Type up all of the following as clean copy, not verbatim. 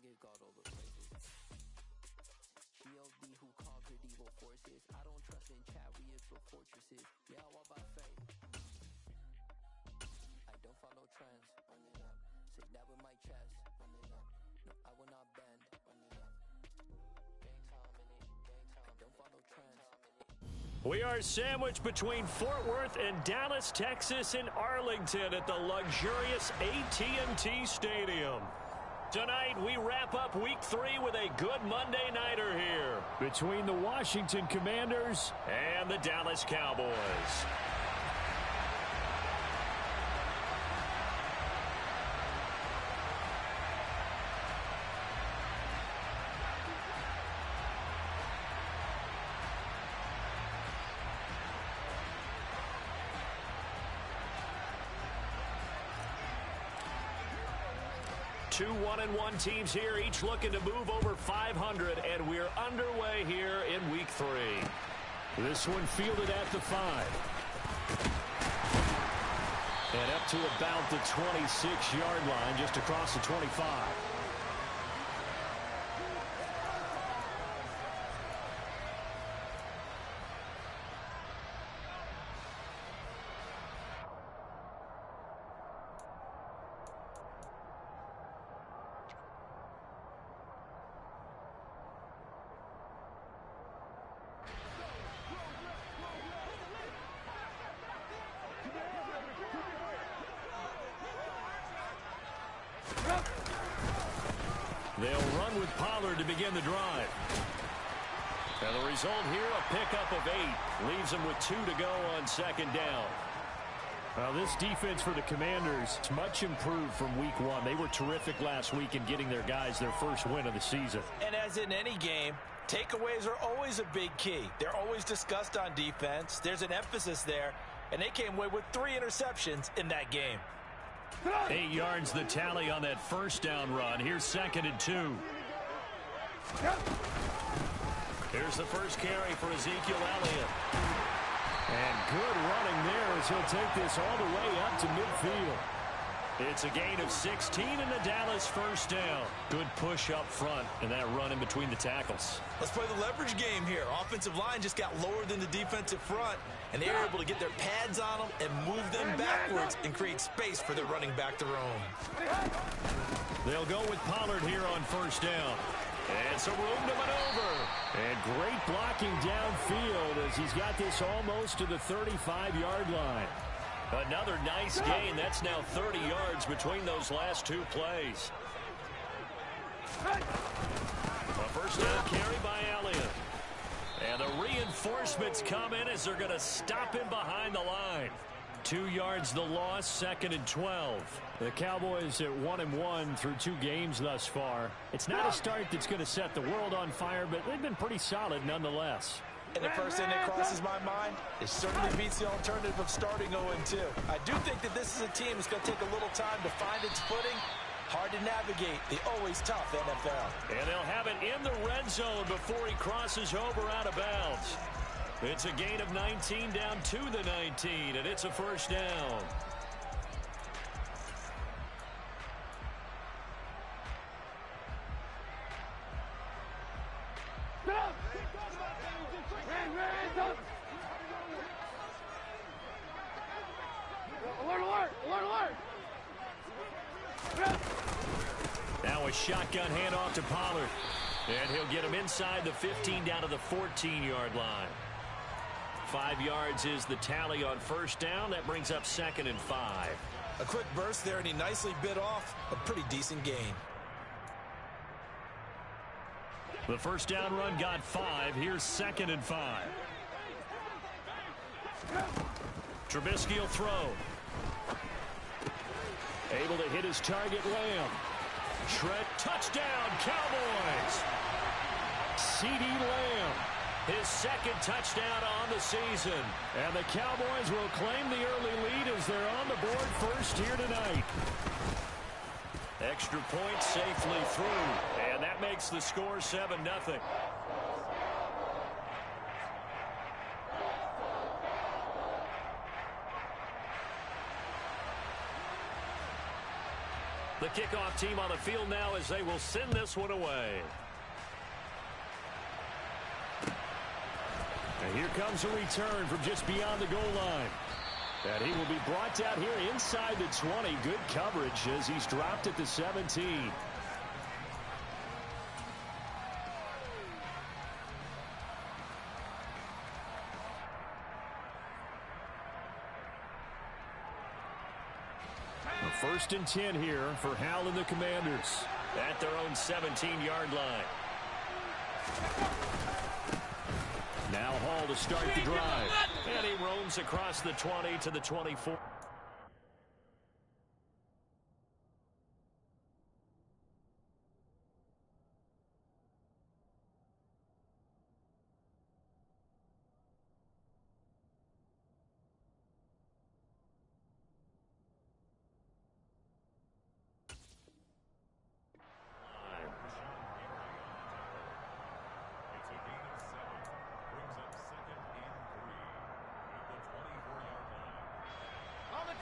get God all the praises. G.O.D. who conquered evil forces. I don't trust in chariots or fortresses. Yeah, I walk by faith. I don't follow trends. Run it up. Say that with my chest. Run it up. No, I will not bend. Run it up. Gang time in it. Gang time. I don't follow trends. We are sandwiched between Fort Worth and Dallas, Texas, and Arlington at the luxurious AT&T Stadium. Tonight, we wrap up Week 3 with a good Monday nighter here between the Washington Commanders and the Dallas Cowboys. Two 1-1 teams here, each looking to move over 500, and we're underway here in Week 3. This one fielded at the 5. And up to about the 26-yard line, just across the 25. They'll run with Pollard to begin the drive. And the result here, a pickup of 8. Leaves them with 2 to go on second down. Well, this defense for the Commanders is much improved from Week 1. They were terrific last week in getting their guys their first win of the season. And as in any game, takeaways are always a big key. They're always discussed on defense. There's an emphasis there. And they came away with 3 interceptions in that game. 8 yards the tally on that first down run. Here's 2nd and 2. Here's the first carry for Ezekiel Elliott. And good running there as he'll take this all the way up to midfield. It's a gain of 16 and the Dallas first down. Good push up front and that run in between the tackles. Let's play the leverage game here. Offensive line just got lower than the defensive front, and they were able to get their pads on them and move them backwards and create space for their running back to roam. They'll go with Pollard here on first down. And some room to maneuver. And great blocking downfield as he's got this almost to the 35-yard line. Another nice gain. That's now 30 yards between those last 2 plays. A first down carry by Elliott. And the reinforcements come in as they're going to stop him behind the line. 2 yards the loss, 2nd and 12. The Cowboys at 1-1 through 2 games thus far. It's not a start that's going to set the world on fire, but they've been pretty solid nonetheless. And the first thing that crosses my mind, it certainly beats the alternative of starting 0-2. I do think that this is a team that's going to take a little time to find its footing. Hard to navigate the always tough NFL. And they'll have it in the red zone before he crosses over out of bounds. It's a gain of 19 down to the 19, and it's a first down. Now a shotgun handoff to Pollard. And he'll get him inside the 15 down to the 14-yard line. 5 yards is the tally on first down. That brings up 2nd and 5. A quick burst there, and he nicely bit off a pretty decent gain. The first down run got 5. Here's 2nd and 5. Trubisky will throw. Able to hit his target, Lamb. Trent, touchdown, Cowboys. CeeDee Lamb, his 2nd touchdown on the season. And the Cowboys will claim the early lead as they're on the board first here tonight. Extra point safely through. And that makes the score 7-0. The kickoff team on the field now as they will send this one away. And here comes a return from just beyond the goal line. And he will be brought down here inside the 20. Good coverage as he's dropped at the 17. First and 10 here for Hal and the Commanders at their own 17-yard line. Now Hall to start the drive. And he roams across the 20 to the 24.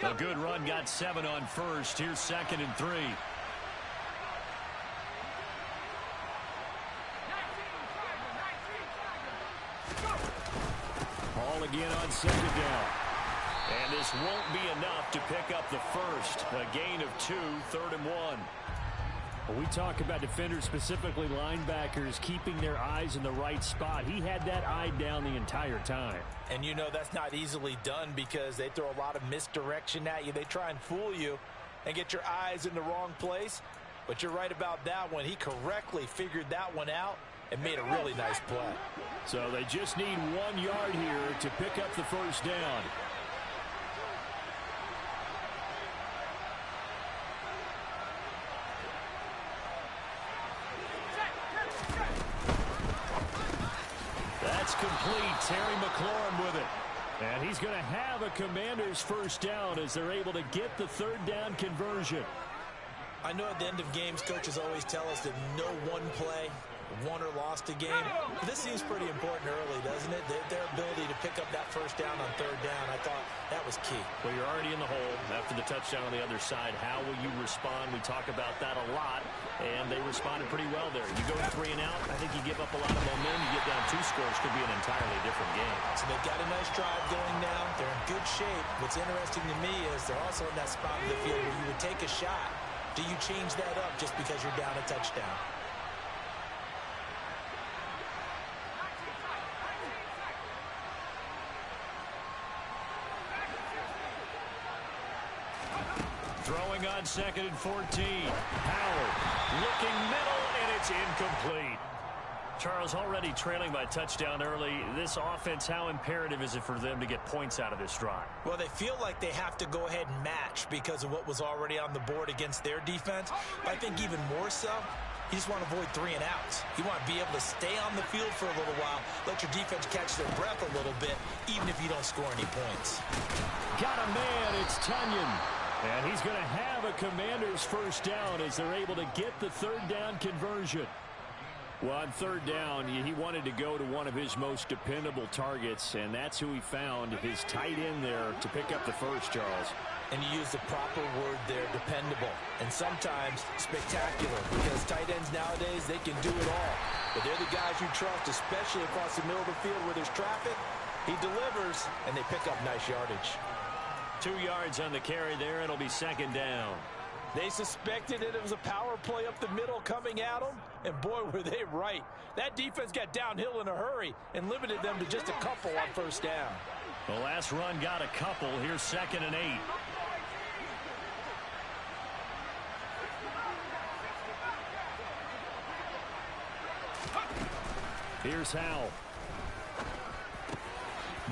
A good run, got 7 on first. Here's 2nd and 3. Hall again on 2nd down. And this won't be enough to pick up the first. A gain of 2, 3rd and 1. When we talk about defenders, specifically linebackers, keeping their eyes in the right spot, he had that eye down the entire time. And you know that's not easily done because they throw a lot of misdirection at you. They try and fool you and get your eyes in the wrong place. But you're right about that one. He correctly figured that one out and made a really nice play. So they just need 1 yard here to pick up the first down. Complete. Terry McLaurin with it. And he's going to have a Commander's first down as they're able to get the 3rd down conversion. I know at the end of games, coaches always tell us that no one play won or lost a game. But this seems pretty important early, doesn't it? Their ability to pick up that first down on 3rd down, I thought that was key. Well, you're already in the hole after the touchdown on the other side. How will you respond? We talk about that a lot, and they responded pretty well there. You go 3 and out, I think you give up a lot of momentum. You get down 2 scores, could be an entirely different game. So they've got a nice drive going now. They're in good shape. What's interesting to me is they're also in that spot of the field where you would take a shot. Do you change that up just because you're down a touchdown? Throwing on 2nd and 14. Howard looking middle, and it's incomplete. Charles, already trailing by touchdown early. This offense, how imperative is it for them to get points out of this drive? Well, they feel like they have to go ahead and match because of what was already on the board against their defense. But I think even more so, you just want to avoid 3 and outs. You want to be able to stay on the field for a little while, let your defense catch their breath a little bit, even if you don't score any points. Got a man, it's Tunyon. And he's going to have a Commander's first down as they're able to get the 3rd down conversion. Well, on 3rd down, he wanted to go to one of his most dependable targets, and that's who he found, his tight end there, to pick up the first, Charles. And you use the proper word there, dependable, and sometimes spectacular, because tight ends nowadays, they can do it all. But they're the guys you trust, especially across the middle of the field where there's traffic. He delivers, and they pick up nice yardage. 2 yards on the carry there. It'll be 2nd down. They suspected it was a power play up the middle coming at them, and boy, were they right. That defense got downhill in a hurry and limited them to just a couple on 1st down. The last run got a couple. Here's 2nd and 8. Here's Howell.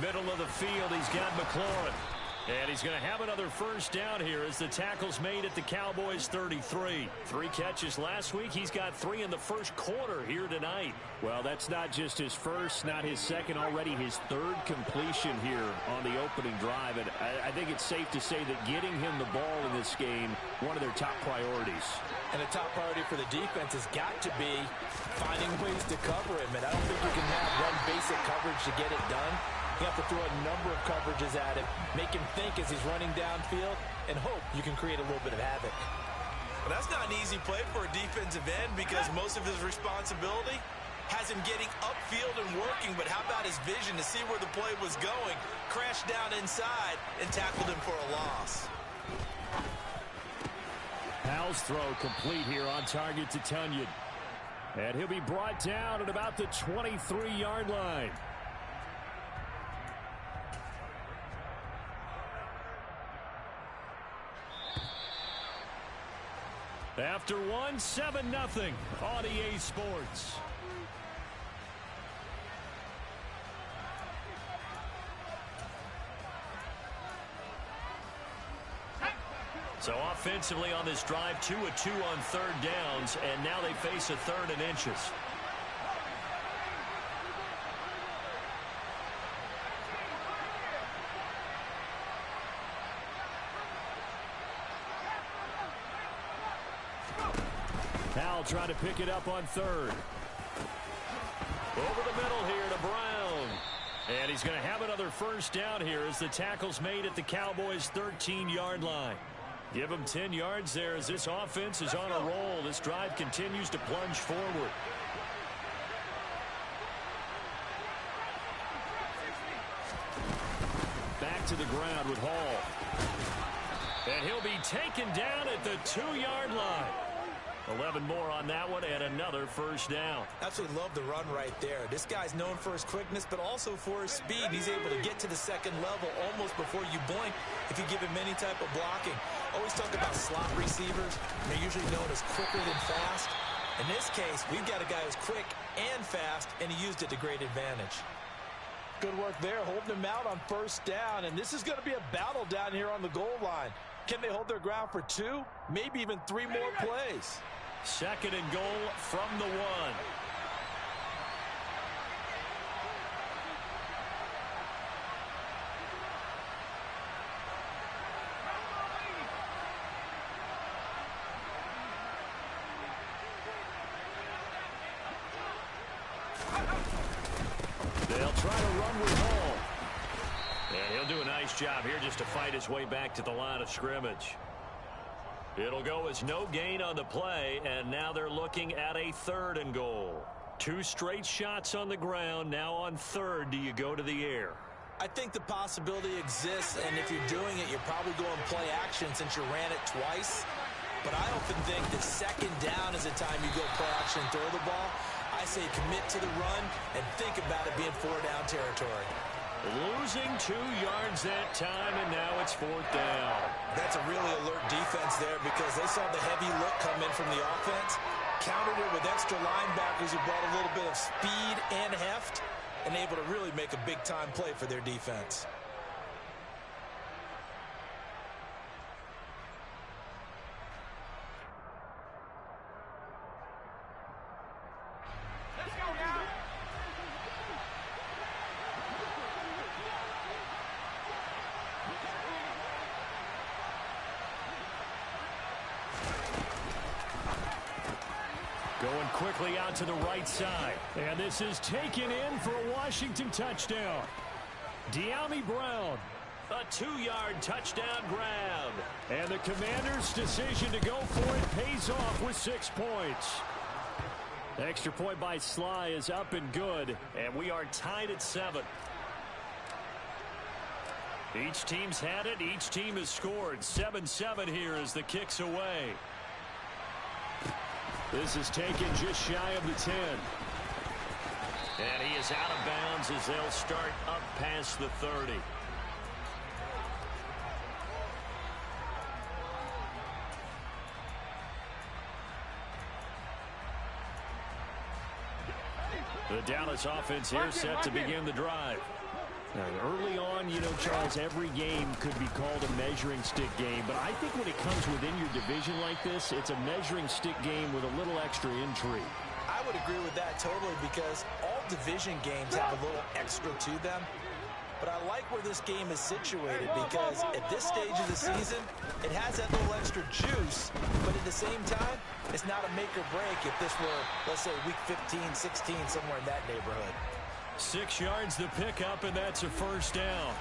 Middle of the field, he's got McLaurin. And he's going to have another first down here as the tackle's made at the Cowboys 33. 3 catches last week. He's got 3 in the first quarter here tonight. Well, that's not just his first, not his second, already his 3rd completion here on the opening drive. And I think it's safe to say that getting him the ball in this game, one of their top priorities. And a top priority for the defense has got to be finding ways to cover him. And I don't think you can have one basic coverage to get it done. You have to throw a number of coverages at him, make him think as he's running downfield, and hope you can create a little bit of havoc. Well, that's not an easy play for a defensive end because most of his responsibility has him getting upfield and working, but how about his vision to see where the play was going, crashed down inside, and tackled him for a loss. Powell's throw complete here on target to Tunyon. And he'll be brought down at about the 23-yard line. After one, 7-0 on EA Sports. So offensively on this drive, 2 of 2 on third downs, and now they face a third and inches. Powell trying to pick it up on third. Over the middle here to Brown. And he's going to have another first down here as the tackle's made at the Cowboys' 13-yard line. Give him 10 yards there as this offense is on a roll. This drive continues to plunge forward. Back to the ground with Hall. And he'll be taken down at the 2-yard line. 11 more on that one and another first down. Absolutely love the run right there. This guy's known for his quickness, but also for his speed. He's able to get to the second level almost before you blink if you give him any type of blocking. Always talk about slot receivers. They're usually known as quicker than fast. In this case, we've got a guy who's quick and fast, and he used it to great advantage. Good work there, holding him out on first down, and this is going to be a battle down here on the goal line. Can they hold their ground for 2, maybe even 3 more plays? Second and goal from the 1. They'll try to run with Hall. And he'll do a nice job here just to fight his way back to the line of scrimmage. It'll go as no gain on the play, and now they're looking at a third and goal. 2 straight shots on the ground. Now on third, do you go to the air? I think the possibility exists, and if you're doing it, you're probably going play action since you ran it twice. But I often think that second down is the time you go play action and throw the ball. I say commit to the run and think about it being 4-down territory. Losing 2 yards that time, and now it's 4th down. That's a really alert defense there because they saw the heavy look come in from the offense, countered it with extra linebackers who brought a little bit of speed and heft, and able to really make a big-time play for their defense. Going quickly out to the right side. And this is taken in for a Washington touchdown. De'Ami Brown. A 2-yard touchdown grab. And the Commanders' decision to go for it pays off with 6 points. Extra point by Sly is up and good. And we are tied at 7. Each team's had it. Each team has scored. 7-7 here as the kick's away. This is taken just shy of the 10. And he is out of bounds as they'll start up past the 30. The Dallas offense here set to begin the drive. Now, early on, you know, Charles, every game could be called a measuring stick game. But I think when it comes within your division like this, it's a measuring stick game with a little extra intrigue. I would agree with that totally because all division games have a little extra to them. But I like where this game is situated because at this stage of the season, it has that little extra juice. But at the same time, it's not a make or break if this were, let's say, week 15, 16, somewhere in that neighborhood. 6 yards the pickup, and that's a first down.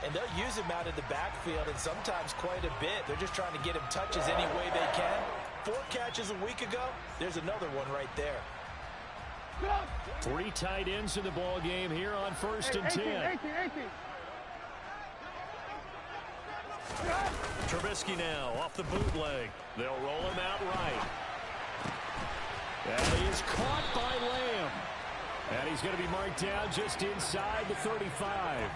And they'll use him out in the backfield, and sometimes quite a bit. They're just trying to get him touches any way they can. 4 catches a week ago, there's another one right there. 3 tight ends in the ball game here on 1st and 10. Trubisky now off the bootleg. They'll roll him out right. And he is caught by Lamb. And he's going to be marked down just inside the 35.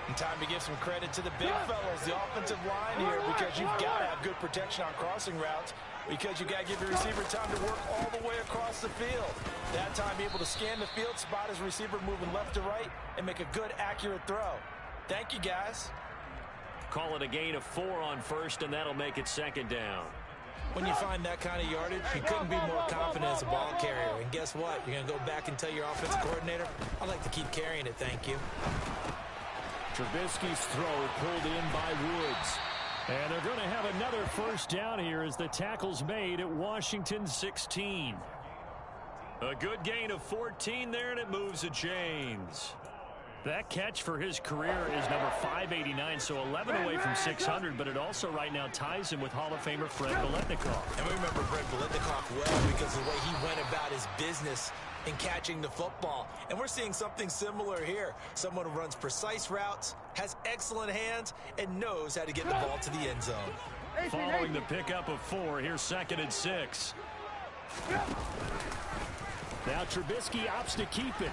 And time to give some credit to the big fellas, the offensive line here, because you've got to have good protection on crossing routes, because you've got to give your receiver time to work all the way across the field. That time, be able to scan the field, spot his receiver moving left to right, and make a good, accurate throw. Thank you, guys. Call it a gain of 4 on 1st, and that'll make it 2nd down. When you find that kind of yardage, you couldn't be more confident as a ball carrier. And guess what? You're going to go back and tell your offensive coordinator, I'd like to keep carrying it, thank you. Trubisky's throw pulled in by Woods. And they're going to have another 1st down here as the tackle's made at Washington 16. A good gain of 14 there, and it moves the chains. That catch for his career is number 589, so 11 away from 600, but it also right now ties him with Hall of Famer Fred Biletnikoff. And we remember Fred Biletnikoff well because of the way he went about his business in catching the football. And we're seeing something similar here. Someone who runs precise routes, has excellent hands, and knows how to get the ball to the end zone. Following the pickup of 4, here's 2nd and 6. Now Trubisky opts to keep it.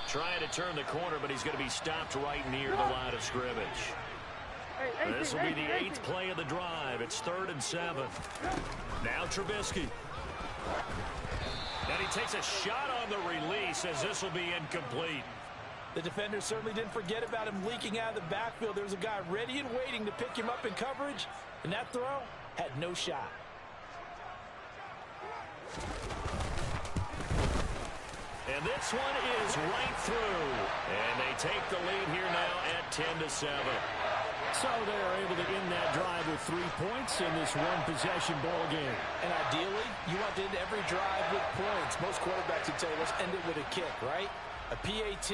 Trying to turn the corner, but he's going to be stopped right near the line of scrimmage. This will be the 8th play of the drive. It's 3rd and 7. Now Trubisky. And he takes a shot on the release as this will be incomplete. The defender certainly didn't forget about him leaking out of the backfield. There's a guy ready and waiting to pick him up in coverage, and that throw had no shot. And this one is right through. And they take the lead here now at 10-7. So they're able to end that drive with 3 points in this one-possession ball game. And ideally, you want to end every drive with points. Most quarterbacks would tell you, let's end it with a kick, right? A PAT,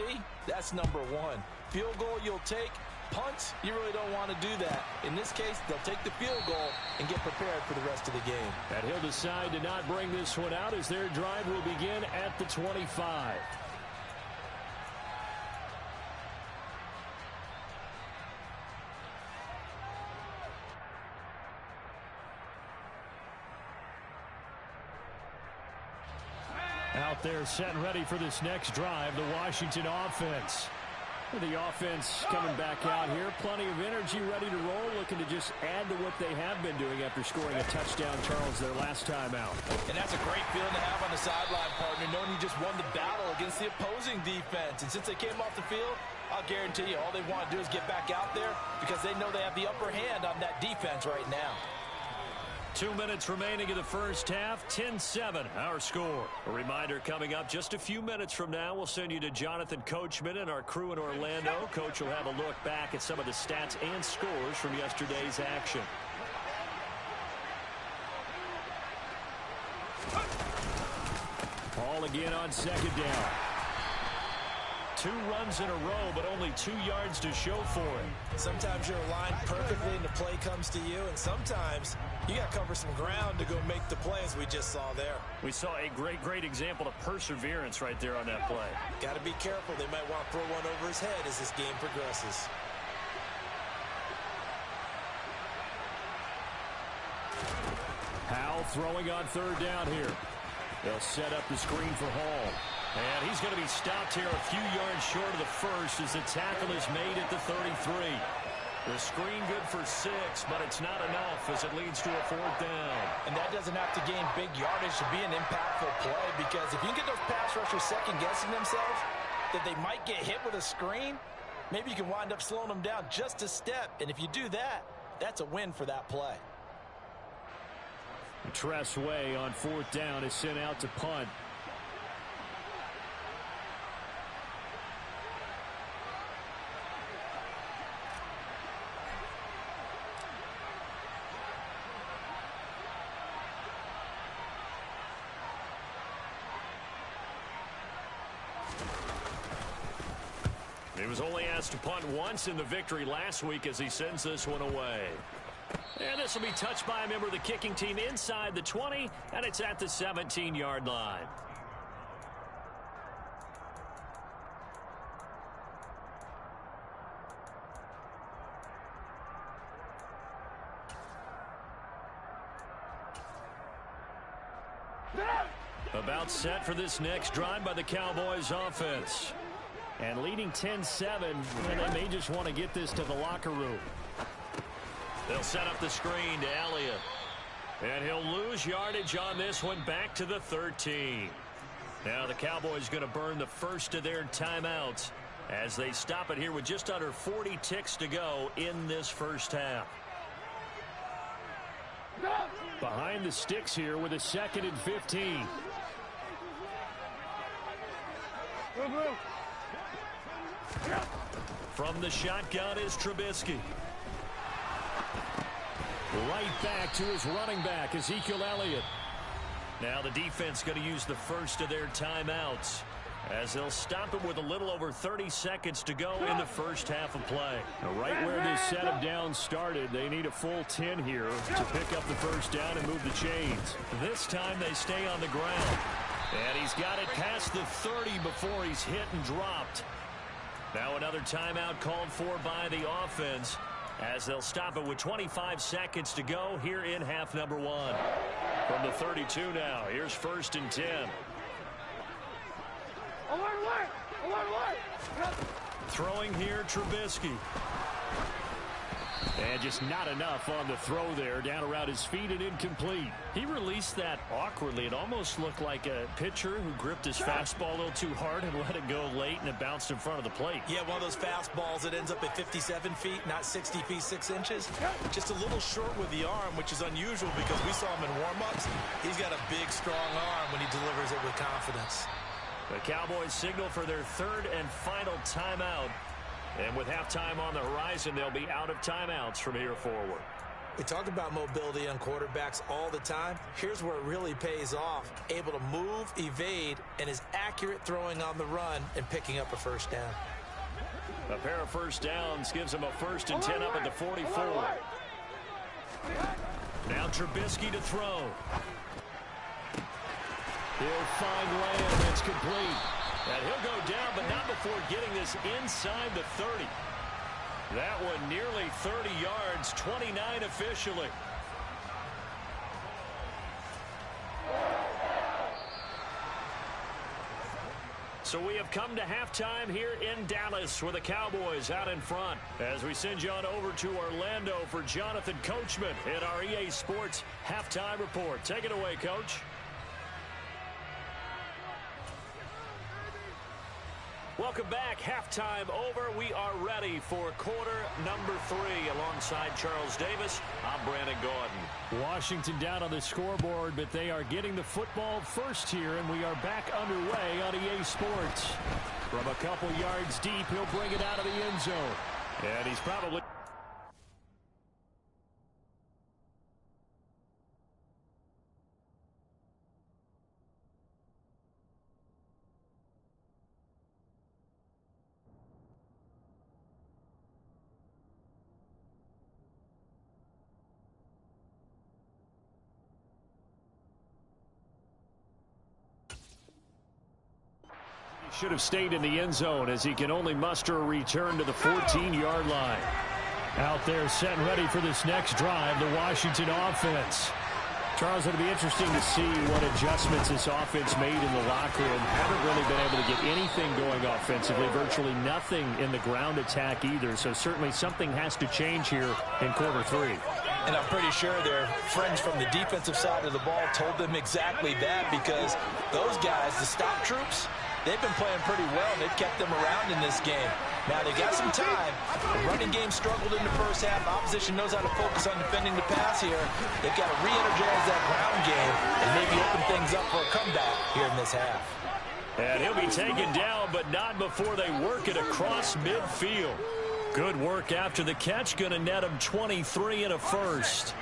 that's number 1. Field goal you'll take. Punts, you really don't want to do that. In this case, they'll take the field goal and get prepared for the rest of the game. And he'll decide to not bring this one out as their drive will begin at the 25. Out there set and ready for this next drive, the Washington offense. The offense coming back out here. Plenty of energy, ready to roll, looking to just add to what they have been doing after scoring a touchdown, Charles, their last time out. And that's a great feeling to have on the sideline, partner, knowing you just won the battle against the opposing defense. And since they came off the field, I'll guarantee you all they want to do is get back out there because they know they have the upper hand on that defense right now. 2 minutes remaining in the first half, 10-7, our score. A reminder coming up just a few minutes from now, we'll send you to Jonathan Coachman and our crew in Orlando. Coach will have a look back at some of the stats and scores from yesterday's action. Ball again on 2nd down. 2 runs in a row, but only 2 yards to show for it. Sometimes you're aligned perfectly and the play comes to you, and sometimes you got to cover some ground to go make the play, as we just saw there. We saw a great example of perseverance right there on that play. Got to be careful. They might want to throw one over his head as this game progresses. Howell throwing on 3rd down here. They'll set up the screen for Hall. And he's going to be stopped here a few yards short of the first as the tackle is made at the 33. The screen good for 6, but it's not enough as it leads to a 4th down. And that doesn't have to gain big yardage to be an impactful play, because if you can get those pass rushers second-guessing themselves that they might get hit with a screen, maybe you can wind up slowing them down just a step. And if you do that, that's a win for that play. Tress Way on 4th down is sent out to punt. He was only asked to punt once in the victory last week as he sends this one away. And this will be touched by a member of the kicking team inside the 20, and it's at the 17-yard line. About set for this next drive by the Cowboys offense. And leading 10-7, and they may just want to get this to the locker room. They'll set up the screen to Elliott. And he'll lose yardage on this one back to the 13. Now the Cowboys going to burn the first of their timeouts as they stop it here with just under 40 ticks to go in this first half. Behind the sticks here with a 2nd and 15. From the shotgun is Trubisky. Right back to his running back, Ezekiel Elliott. Now the defense going to use the first of their timeouts as they'll stop it with a little over 30 seconds to go in the first half of play. Now, right where this set of downs started, they need a full 10 here to pick up the first down and move the chains. This time they stay on the ground. And he's got it past the 30 before he's hit and dropped. Now another timeout called for by the offense as they'll stop it with 25 seconds to go here in half number 1. From the 32 now, here's 1st and 10. Throwing here, Trubisky. And just not enough on the throw there, down around his feet and incomplete. He released that awkwardly. It almost looked like a pitcher who gripped his fastball a little too hard and let it go late, and it bounced in front of the plate. Yeah, one of those fastballs that ends up at 57 feet, not 60 feet, 6 inches. Just a little short with the arm, which is unusual because we saw him in warm-ups. He's got a big, strong arm when he delivers it with confidence. The Cowboys signal for their 3rd and final timeout. And with halftime on the horizon, they'll be out of timeouts from here forward. We talk about mobility on quarterbacks all the time. Here's where it really pays off. Able to move, evade, and is accurate throwing on the run and picking up a first down. A pair of first downs gives them a 1st and 10 up at the 44. Now Trubisky to throw. He'll find land that's complete. And he'll go down, but not before getting this inside the 30. That one nearly 30 yards, 29 officially. So we have come to halftime here in Dallas with the Cowboys out in front. As we send you on over to Orlando for Jonathan Coachman in our EA Sports Halftime Report. Take it away, Coach. Welcome back. Halftime over. We are ready for quarter number 3 alongside Charles Davis. I'm Brandon Gordon. Washington down on the scoreboard, but they are getting the football first here, and we are back underway on EA Sports. From a couple yards deep, he'll bring it out of the end zone. And he's probably... Should have stayed in the end zone as he can only muster a return to the 14-yard line. Out there set and ready for this next drive, the Washington offense. Charles, it'll be interesting to see what adjustments this offense made in the locker room. Haven't really been able to get anything going offensively, virtually nothing in the ground attack either. So certainly something has to change here in quarter 3. And I'm pretty sure their friends from the defensive side of the ball told them exactly that, because those guys, the stop troops, they've been playing pretty well, and they've kept them around in this game. Now, they got some time. The running game struggled in the first half. Opposition knows how to focus on defending the pass here. They've got to re-energize that ground game and maybe open things up for a comeback here in this half. And he'll be taken down, but not before they work it across midfield. Good work after the catch. Going to net him 23 and a first.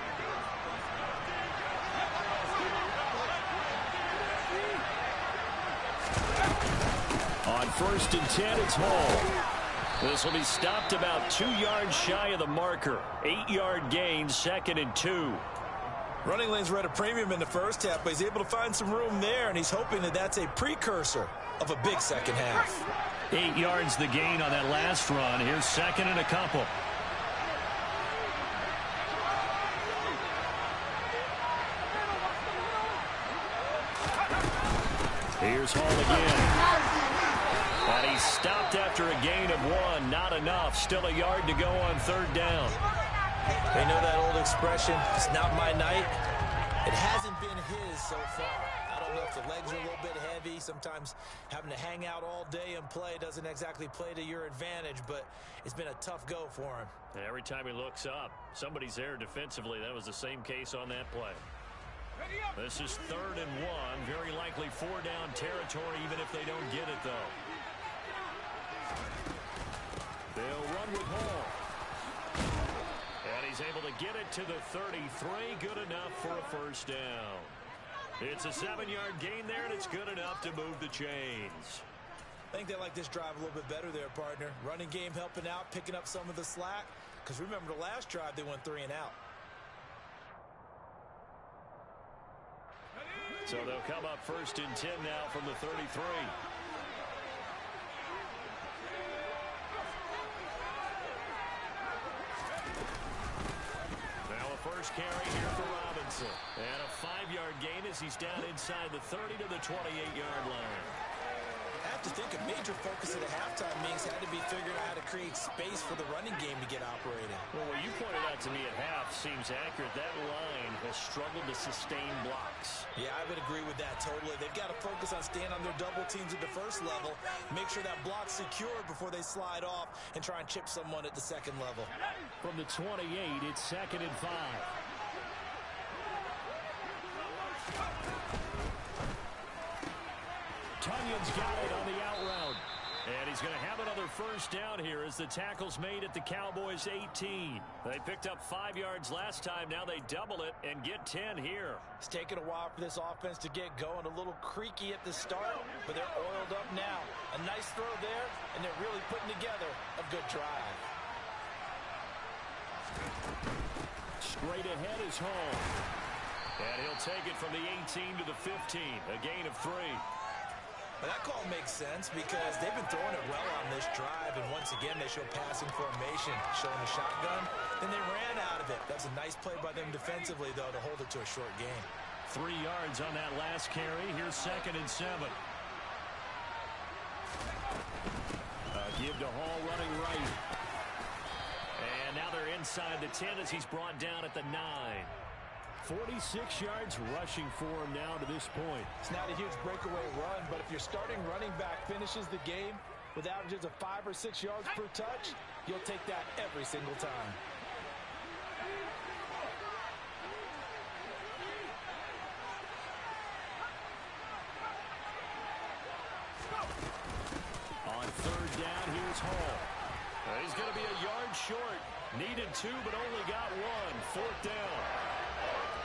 On 1st and 10, it's Hall. This will be stopped about 2 yards shy of the marker. 8-yard gain, 2nd and 2. Running lanes were at a premium in the first half, but he's able to find some room there, and he's hoping that that's a precursor of a big second half. 8 yards the gain on that last run. Here's 2nd and a couple. Here's Hall again. And he's stopped after a gain of 1. Not enough. Still a yard to go on 3rd down. They know that old expression, it's not my night. It hasn't been his so far. I don't know if the legs are a little bit heavy. Sometimes having to hang out all day and play doesn't exactly play to your advantage, but it's been a tough go for him. And every time he looks up, somebody's there defensively. That was the same case on that play. This is 3rd and 1. Very likely 4-down territory, even if they don't get it, though. They'll run with Hall. And he's able to get it to the 33. Good enough for a 1st down. It's a 7-yard gain there, and it's good enough to move the chains. I think they like this drive a little bit better there, partner. Running game helping out, picking up some of the slack. Because remember, the last drive, they went 3 and out. So they'll come up 1st and 10 now from the 33. Now a first carry here for Robinson. And a 5-yard gain as he's down inside the 30 to the 28-yard line. I have to think a major focus at the halftime meetings had to be figuring out how to create space for the running game to get operating. Well, what you pointed out to me at half seems accurate. That line has struggled to sustain blocks. Yeah, I would agree with that totally. They've got to focus on staying on their double teams at the first level, make sure that block's secure before they slide off and try and chip someone at the second level. From the 28, it's 2nd and 5. Tunyon's got it on the out route. And he's going to have another 1st down here as the tackle's made at the Cowboys' 18. They picked up 5 yards last time. Now they double it and get 10 here. It's taken a while for this offense to get going. A little creaky at the start, but they're oiled up now. A nice throw there, and they're really putting together a good drive. Straight ahead is Hall. And he'll take it from the 18 to the 15. A gain of 3. Well, that call makes sense because they've been throwing it well on this drive, and once again, they show passing formation, showing the shotgun. Then they ran out of it. That's a nice play by them defensively, though, to hold it to a short gain. 3 yards on that last carry. Here's 2nd and 7. Give to Hall running right. And now they're inside the 10 as he's brought down at the 9. 46 yards rushing for him now to this point. It's not a huge breakaway run, but if your starting running back finishes the game with averages of 5 or 6 yards per touch, you'll take that every single time. On 3rd down, here's Hall. He's going to be a yard short. Needed 2, but only got 1. 4th down.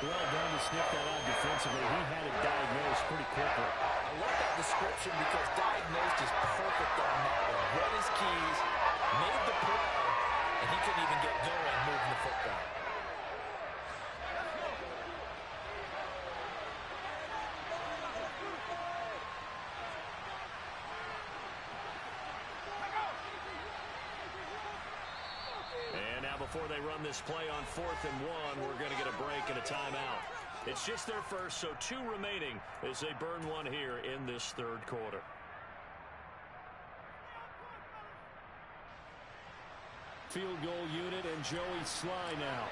Well done to sniff that out defensively. He had it diagnosed pretty quickly. I love that description because diagnosed is perfect on that one. Read his keys, made the play, and he couldn't even get going moving the football. Before they run this play on 4th and 1, we're going to get a break and a timeout. It's just their first, so 2 remaining as they burn 1 here in this 3rd quarter. Field goal unit and Joey Sly now.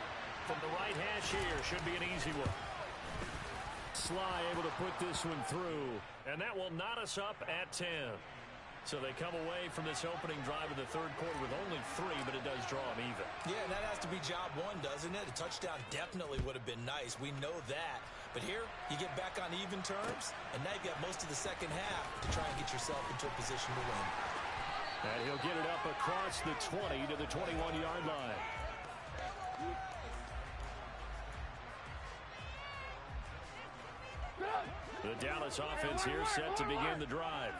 From the right hash here, should be an easy one. Sly able to put this one through, and that will knot us up at 10. So they come away from this opening drive of the 3rd quarter with only 3, but it does draw them even. Yeah, and that has to be job 1, doesn't it? A touchdown definitely would have been nice. We know that. But here, you get back on even terms, and now you've got most of the second half to try and get yourself into a position to win. And he'll get it up across the 20 to the 21-yard line. The Dallas offense here set to begin the drive.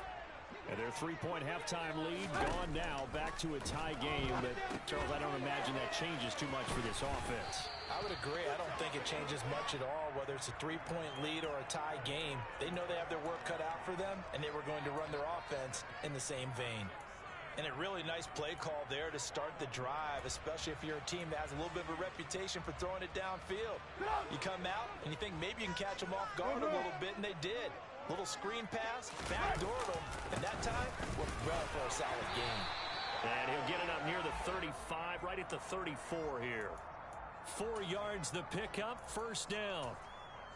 And their three-point halftime lead gone now, back to a tie game. But, Charles, I don't imagine that changes too much for this offense. I would agree. I don't think it changes much at all, whether it's a three-point lead or a tie game. They know they have their work cut out for them, and they were going to run their offense in the same vein. And a really nice play call there to start the drive, especially if you're a team that has a little bit of a reputation for throwing it downfield. You come out, and you think maybe you can catch them off guard a little bit, and they did. Little screen pass, backdoored them, and that time worked well for a solid game. And he'll get it up near the 35, right at the 34 here. 4 yards the pickup, first down.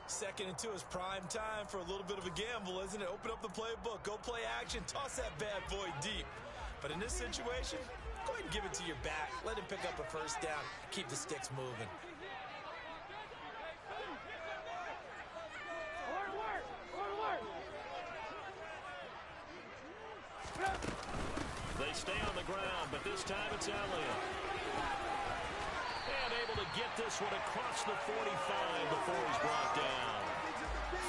2nd and 2 is prime time for a little bit of a gamble, isn't it? Open up the playbook, go play action, toss that bad boy deep. But in this situation, go ahead and give it to your back. Let him pick up a first down, keep the sticks moving. They stay on the ground, but this time it's Elliott. And able to get this one across the 45 before he's brought down.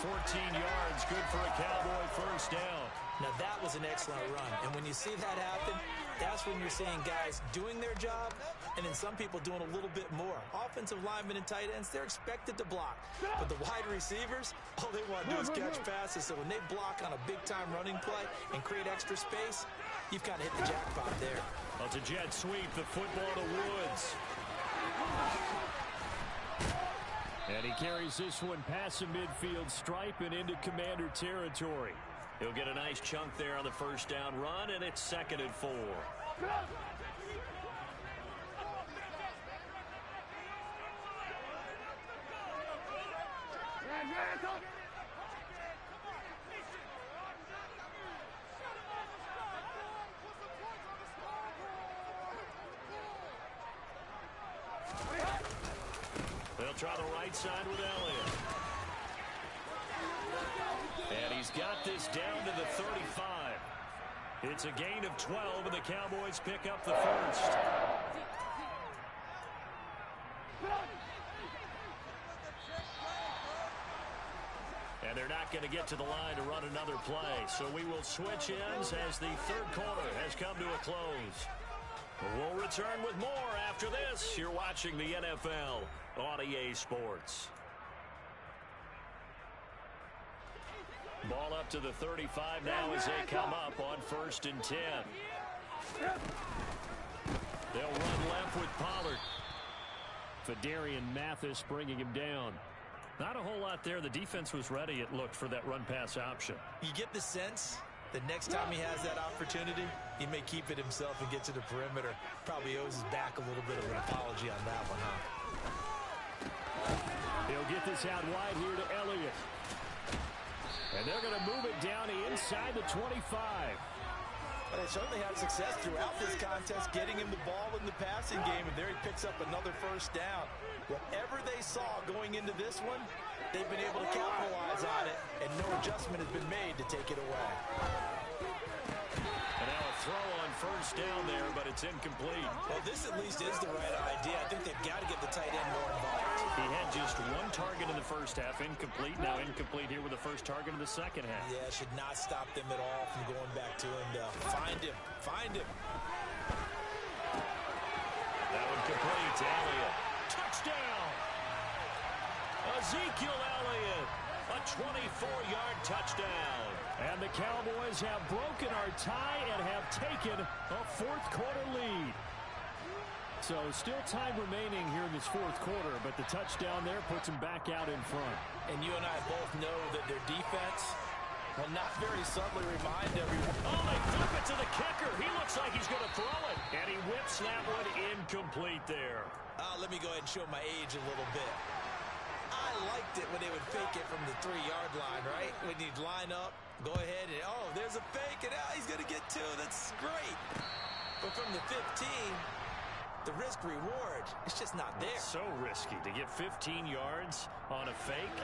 14 yards, good for a Cowboy first down. Now that was an excellent run, and when you see that happen, that's when you're seeing guys doing their job, and then some people doing a little bit more. Offensive linemen and tight ends, they're expected to block. But the wide receivers, all they want to do is catch passes, so when they block on a big-time running play and create extra space, you've kind of hit the jackpot there. Well, it's a jet sweep, the football to Woods. And he carries this one past the midfield stripe and into Commander territory. He'll get a nice chunk there on the first down run, and it's 2nd and 4. They'll try the right side with Elliott. And he's got this down to the 35. It's a gain of 12, and the Cowboys pick up the first. And they're not going to get to the line to run another play. So we will switch ends as the third quarter has come to a close. We'll return with more after this. You're watching the NFL on EA Sports. Ball up to the 35 now as they come up on 1st and 10. They'll run left with Pollard. Fadarian Mathis bringing him down. Not a whole lot there. The defense was ready, it looked, for that run-pass option. You get the sense the next time he has that opportunity, he may keep it himself and get to the perimeter. Probably owes his back a little bit of an apology on that one, huh? He'll get this out wide here to Elliott. And they're going to move it down inside the 25. Well, they certainly had success throughout this contest getting him the ball in the passing game, and there he picks up another first down. Whatever they saw going into this one, they've been able to capitalize on it, and no adjustment has been made to take it away. And now a throw on first down there, but it's incomplete. Well, this at least is the right idea. I think they've got to get the tight end more involved. He had just one target in the first half, incomplete. Now incomplete here with the first target in the second half. Yeah, should not stop them at all from going back to him to find him. Find him. That one complete. Elliott. Touchdown. Ezekiel Elliott. A 24-yard touchdown. And the Cowboys have broken our tie and have taken a fourth quarter lead. So still time remaining here in this fourth quarter, but the touchdown there puts them back out in front. And you and I both know that their defense will not very subtly remind everyone. Oh, they flip it to the kicker. He looks like he's going to throw it. And he whips that one incomplete there. Let me go ahead and show my age a little bit. I liked it when they would fake it from the 3-yard line, right? When you'd line up, go ahead and, oh, there's a fake, and he's going to get 2. That's great. But from the 15, the risk-reward, it's just not there. It's so risky to get 15 yards on a fake.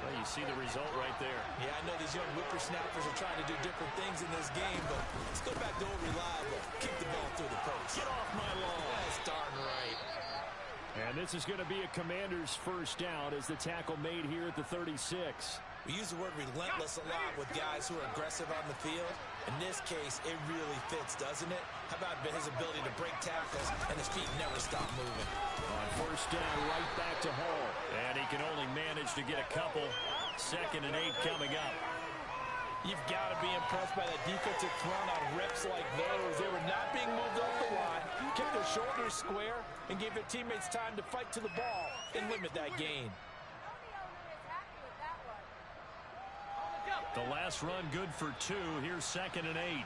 Well, you see the result right there. Yeah, I know these young whippersnappers are trying to do different things in this game, but let's go back to old reliable. Kick the ball through the post. Get off my lawn. That's darn right. And this is going to be a Commander's first down as the tackle made here at the 36. We use the word relentless a lot with guys who are aggressive on the field. In this case, it really fits, doesn't it? How about his ability to break tackles and his feet never stop moving? On first down, right back to Hall. And he can only manage to get a couple. 2nd and 8 coming up. You've got to be impressed by that defensive front on reps like those. They were not being moved off the line, kept their shoulders square, and gave their teammates time to fight to the ball and limit that gain. The last run good for 2. Here's 2nd and 8.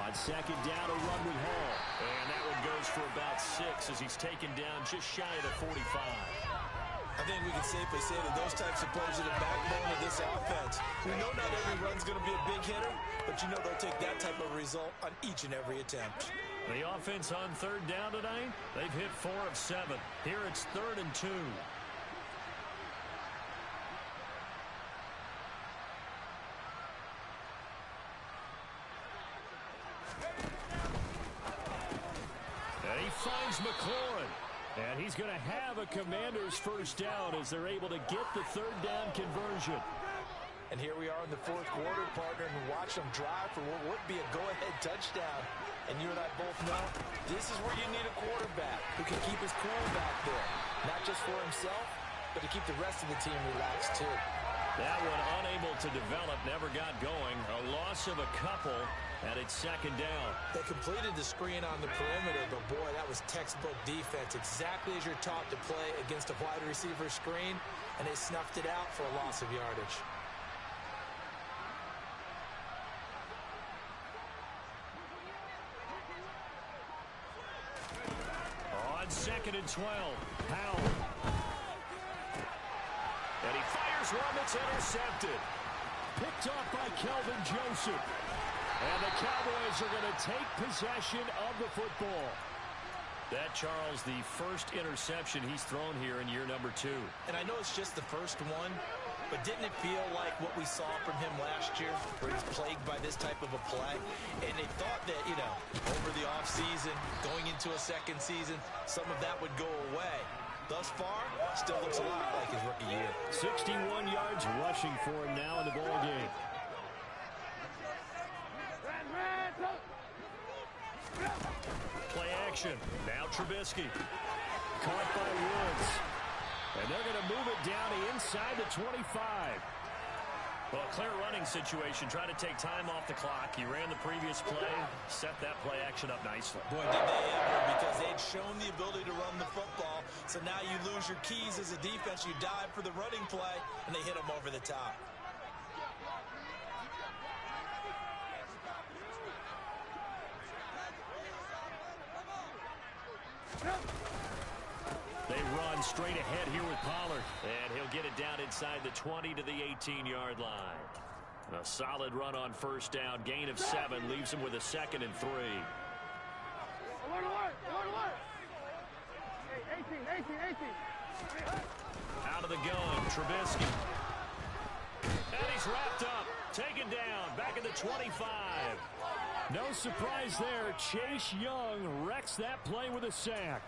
On 2nd down, a run with Hall. And that one goes for about 6 as he's taken down just shy of the 45. I think we can safely say that those types of plays are the backbone of this offense. We know not every run's going to be a big hitter, but you know they'll take that type of result on each and every attempt. The offense on 3rd down tonight, they've hit 4 of 7. Here it's 3rd and 2. And he finds McLaurin. And he's going to have a Commander's first down as they're able to get the 3rd down conversion. And here we are in the 4th quarter, partner, and watch them drive for what would be a go-ahead touchdown. And you and I both know this is where you need a quarterback who can keep his cool back there. Not just for himself, but to keep the rest of the team relaxed too. That one unable to develop, never got going. A loss of a couple, and it's 2nd down. They completed the screen on the perimeter, but boy, that was textbook defense. Exactly as you're taught to play against a wide receiver screen, and they snuffed it out for a loss of yardage. On 2nd and 12, Howell. And he fires one that's intercepted. Picked off by Kelvin Joseph. And the Cowboys are going to take possession of the football. That, Charles, the first interception he's thrown here in year number 2. And I know it's just the first one, but didn't it feel like what we saw from him last year, where he's plagued by this type of a play? And they thought that, you know, over the offseason, going into a 2nd season, some of that would go away. Thus far, still looks a lot like his rookie year. 61 yards rushing for him now in the ball game. Play action. Now Trubisky. Caught by Woods. And they're going to move it down to inside the 25. Well, a clear running situation. Trying to take time off the clock. He ran the previous play. Set that play action up nicely. Boy, did they ever, because they'd shown the ability to run the football. So now you lose your keys as a defense. You dive for the running play, and they hit them over the top. They run straight ahead here with Pollard. And he'll get it down inside the 20 to the 18-yard line. A solid run on first down. Gain of 7 leaves him with a 2nd and 3. Out of the gun, Trubisky. And he's wrapped up. Taken down. Back at the 25. No surprise there. Chase Young wrecks that play with a sack.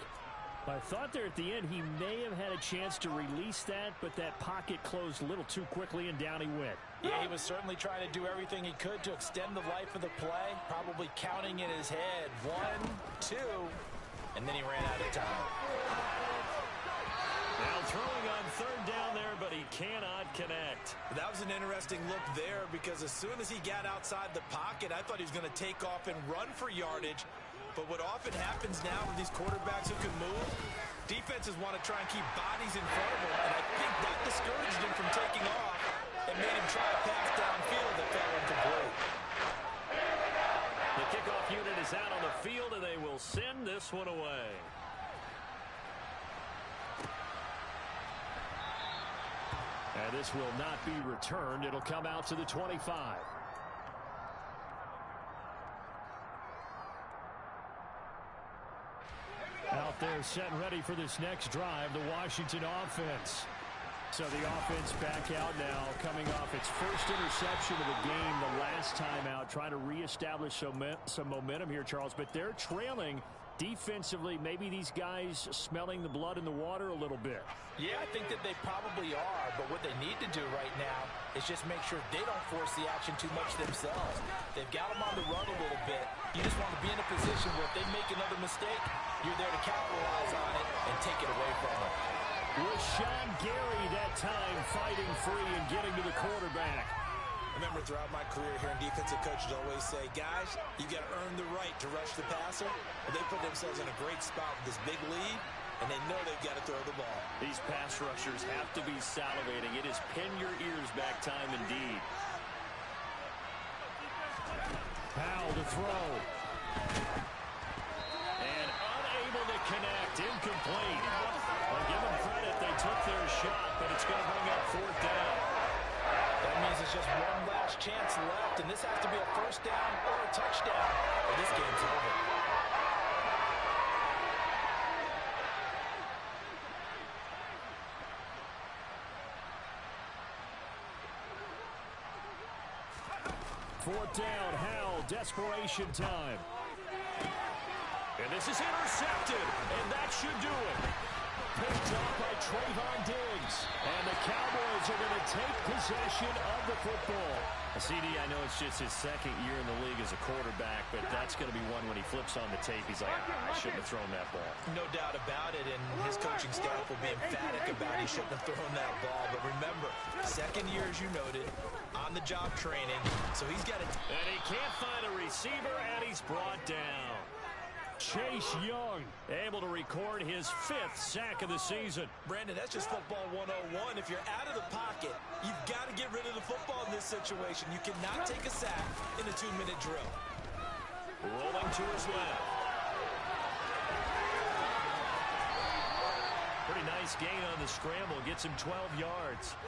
I thought there at the end he may have had a chance to release that, but that pocket closed a little too quickly, and down he went. Yeah, he was certainly trying to do everything he could to extend the life of the play, probably counting in his head 1, 2, and then he ran out of time. Now throwing on third down there, but he cannot connect. That was an interesting look there, because as soon as he got outside the pocket, I thought he was going to take off and run for yardage. But what often happens now with these quarterbacks who can move, defenses want to try and keep bodies in front of him, and I think that discouraged him from taking off and made him try a pass downfield that fell incomplete. The kickoff unit is out on the field, and they will send this one away. And this will not be returned. It'll come out to the 25. Out there set and ready for this next drive, the Washington offense. So the offense back out now, coming off its first interception of the game the last time out, trying to reestablish some momentum here, Charles. But they're trailing defensively, maybe these guys smelling the blood in the water a little bit. Yeah, I think that they probably are, but what they need to do right now is just make sure they don't force the action too much themselves. They've got them on the run a little bit. You just want to be in a position where if they make another mistake, you're there to capitalize on it and take it away from them. With Sean Gary that time fighting free and getting to the quarterback. I remember throughout my career hearing defensive coaches always say, guys, you got to earn the right to rush the passer. And they put themselves in a great spot with this big lead, and they know they've got to throw the ball. These pass rushers have to be salivating. It is pin your ears back time indeed. Powell to throw. And unable to connect. Incomplete. Well, give them credit. They took their shot, but it's going to bring up fourth down. That means it's just one last chance left, and this has to be a first down or a touchdown, or this game's over. Fourth down, Howell, desperation time. And this is intercepted, and that should do it. Picked up by Trayvon Diggs. And the Cowboys are going to take possession of the football. CD, I know it's just his second year in the league as a quarterback, but that's going to be one when he flips on the tape. He's like, I shouldn't have thrown that ball. No doubt about it, and his coaching staff will be emphatic about he shouldn't have thrown that ball. But remember, second year, as you noted, on-the-job training, so he's got it. And he can't find a receiver, and he's brought down. Chase Young able to record his 5th sack of the season. Brandon, that's just football 101. If you're out of the pocket, you've got to get rid of the football in this situation. You cannot take a sack in a 2-minute drill. Rolling to his left. Pretty nice gain on the scramble. Gets him 12 yards.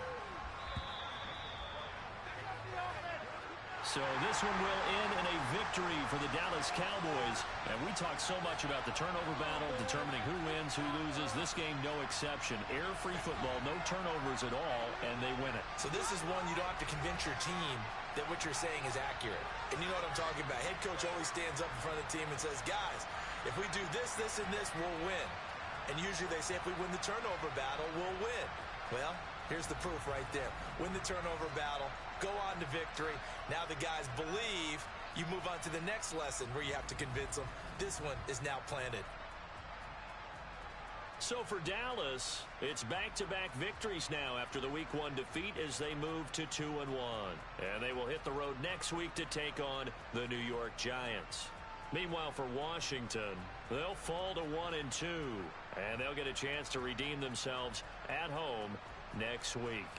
So this one will end in a victory for the Dallas Cowboys. And we talk so much about the turnover battle, determining who wins, who loses. This game, no exception. Error-free football, no turnovers at all, and they win it. So this is one you don't have to convince your team that what you're saying is accurate. And you know what I'm talking about. Head coach always stands up in front of the team and says, guys, if we do this, this, and this, we'll win. And usually they say if we win the turnover battle, we'll win. Well, here's the proof right there. Win the turnover battle, go on to victory. Now the guys believe. You move on to the next lesson where you have to convince them. This one is now planted. So for Dallas, it's back-to-back victories now after the Week 1 defeat as they move to 2-1. And they will hit the road next week to take on the New York Giants. Meanwhile, for Washington, they'll fall to 1-2. And they'll get a chance to redeem themselves at home next week.